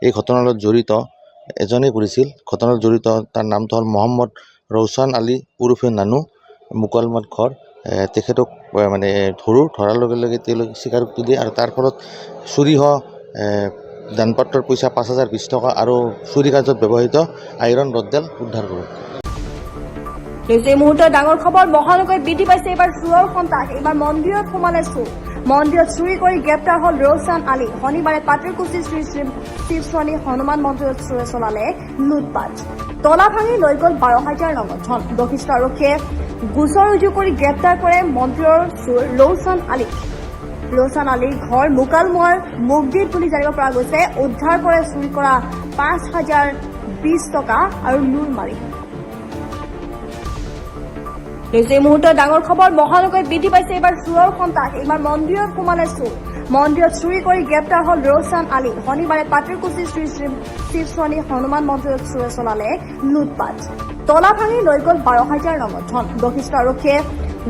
এই ঘটনাৰ লগত জড়িত এজনেই কৰিছিল। ঘটনাত জড়িত তাৰ নামটো হ'ল মহম্মদ ৰৌছান আলী উৰুফে নানু, মুকালমাত ঘৰ। তেখেতক মানে ধৰাৰ লগে লগে তেওঁলোকে স্বীকাৰোক্তি দিয়ে আৰু তাৰ ফলত চুৰি হোৱা দানপত্ৰৰ পইচা ৫,০২০ টকা আৰু চুৰি কাৰ্যত ব্যৱহৃত আইৰণ ৰডডাল উদ্ধাৰ কৰোঁ। এই মুহূৰ্তৰ ডাঙৰ খবৰ মহানগৰীত বৃদ্ধি পাইছে এইবাৰ চোৰৰ সন্ত্ৰাস। এইবাৰ মন্দিৰত সোমালে চোৰ। মন্দিৰত চুৰি কৰি গ্ৰেপ্তাৰ হ'ল ৰৌছান আলী। শনিবাৰে পাটৰকুছি শ্ৰী শিৱশনি হনুমান মন্দিৰত চোৰে চলালে লুটপাট। তলা ভাঙি লৈ গ'ল ১২,০০০ নগদ ধন। বশিষ্ঠ আৰক্ষীয়ে গোচৰ ৰুজু কৰি গ্ৰেপ্তাৰ কৰে মন্দিৰৰ চোৰ ৰৌছান আলীক। ৰৌছান আলীৰ ঘৰ মুকালমুৱাৰ মুগদিত বুলি জানিব পৰা গৈছে। উদ্ধাৰ কৰে চুৰি কৰা ৫,০২০ টকা আৰু লুৰ মাৰি। এই মুহূৰ্তৰ ডাঙৰ খবৰ মহানগৰীত বৃদ্ধি পাইছে এইবাৰ চোৰৰ সন্ত্ৰাস। এইবাৰ মন্দিৰত সোমালে চোৰ। মন্দিৰত চুৰি কৰি গ্ৰেপ্তাৰ হ'ল ৰৌছান আলী। শনিবাৰে পাটৰকুছি শ্ৰী শিৱশনি হনুমান মন্দিৰত চোৰে চলালে লুটপাট। তলা ভাঙি লৈ গ'ল ১২,০০০ নগদ ধন। বশিষ্ঠ আৰক্ষীয়ে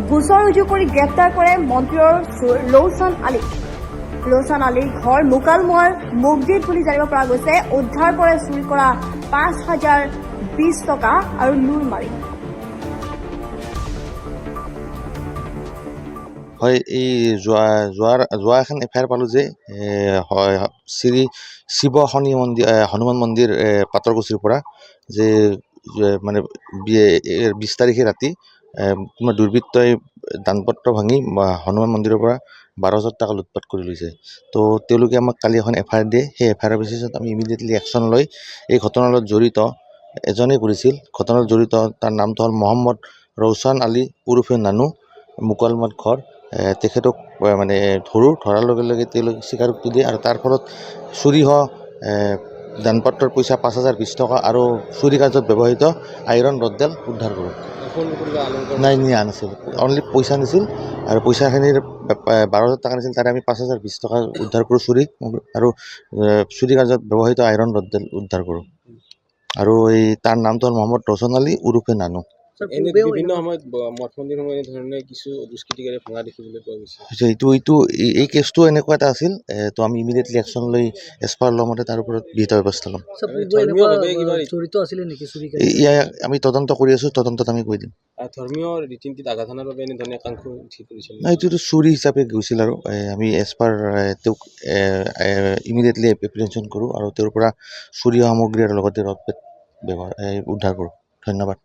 গোচৰ ৰুজু কৰি গ্ৰেপ্তাৰ কৰে মন্দিৰৰ চোৰ ৰৌছান আলীক। ৰৌছান আলীৰ ঘৰ মুকালমুৱাৰ মুগদিত বুলি জানিব পৰা গৈছে। উদ্ধাৰ কৰে চুৰি কৰা ৫,০২০ টকা আৰু লুৰ মাৰি। হয়, এই যোৱা এখন এফআইআৰ পালোঁ যে শ্ৰী শিৱ শনি মন্দিৰ হনুমান মন্দিৰ পাটৰকুছিৰ পৰা যে মানে ২০ তাৰিখে ৰাতি তোমাৰ দুৰ্বৃত্তই দানপত্ৰ ভাঙি হনুমান মন্দিৰৰ পৰা ১২,০০০ টকা লুটপাট কৰি লৈছে। তো তেওঁলোকে আমাক কালি এখন এফআইআৰ দিয়ে। সেই এফআইআৰ বেচিছত আমি ইমিডিয়েটলি একশ্যন লৈ এই ঘটনাৰ লগত জড়িত এজনেই কৰিছিল। ঘটনাত জড়িত তাৰ নামটো হ'ল মহম্মদ ৰৌছান আলী উৰুফে নানু, মুকালমাত ঘৰ। তেখেতক মানে ধৰাৰ লগে লগে তেওঁলোকে স্বীকাৰোক্তি দিয়ে আৰু তাৰ ফলত চুৰি হোৱা দানপত্ৰৰ পইচা ৫,০২০ টকা আৰু চুৰি কাৰ্যত ব্যৱহৃত আইৰণ ৰডডাল উদ্ধাৰ কৰোঁ। নাই, নিয়া নাছিল, অনলি পইচা নিছিল আৰু পইচাখিনিৰ ১২,০০০ টকা নিছিল। তাৰে আমি ৫,০২০ টকা উদ্ধাৰ কৰোঁ চুৰি আৰু চুৰি কাৰ্যত ব্যৱহৃত আইৰণ ৰডডাল উদ্ধাৰ কৰোঁ। আৰু এই তাৰ নামটো হ'ল মহম্মদ ৰৌছান আলী উৰুফে নানু। বিভিন্ন সময়ত মঠ মন্দিৰসমূহ এনেধৰণে কিছু দুষ্কৃতিকাৰী ভঙা দেখিবলৈ পোৱা গৈছে। এই কেছটো এনেকুৱা এটা আছিল। তো আমি ইমিডিয়েটলি একশ্যন লৈ এজ পাৰ ল মতে তাৰ ওপৰত বিহিত ব্যৱস্থা ল'ম। আমি তদন্ত কৰি আছোঁ, তদন্তত আমি কৈ দিম। ধৰ্মীয় ৰীতি নীতিত আঘাত হানাৰ বাবে এনেধৰণে একাংশ উঠি পৰিছিল। এইটোতো চুৰি হিচাপে গৈছিল আৰু আমি এজ পাৰ তেওঁক ইমিডিয়েটলি এপ্ৰিহেনশ্যন কৰোঁ আৰু তেওঁৰ পৰা চুৰি সামগ্ৰী আৰু লগতে ৰড বেট উদ্ধাৰ কৰোঁ। ধন্যবাদ।